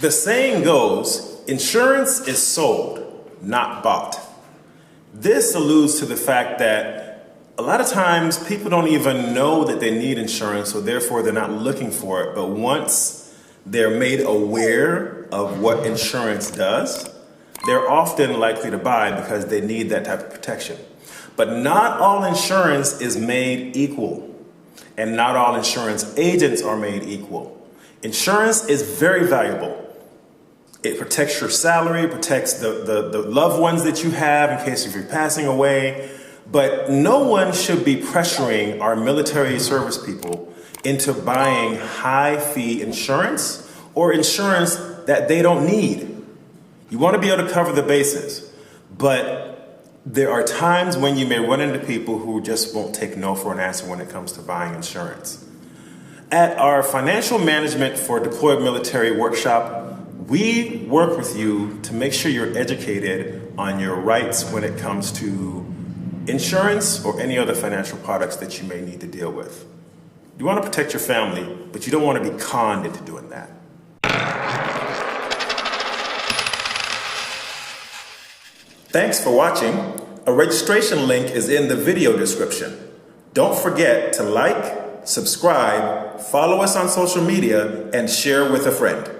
The saying goes, insurance is sold, not bought. This alludes to the fact that a lot of times people don't even know that they need insurance, so therefore they're not looking for it. But once they're made aware of what insurance does, they're often likely to buy because they need that type of protection. But not all insurance is made equal, and not all insurance agents are made equal. Insurance is very valuable. It protects your salary, it protects the loved ones that you have in case if you're passing away. But no one should be pressuring our military service people into buying high fee insurance or insurance that they don't need. You want to be able to cover the bases, but there are times when you may run into people who just won't take no for an answer when it comes to buying insurance. At our Financial Management for Deployed Military workshop, we work with you to make sure you're educated on your rights when it comes to insurance or any other financial products that you may need to deal with. You want to protect your family, but you don't want to be conned into doing that. Thanks for watching. A registration link is in the video description. Don't forget to like, subscribe, follow us on social media, and share with a friend.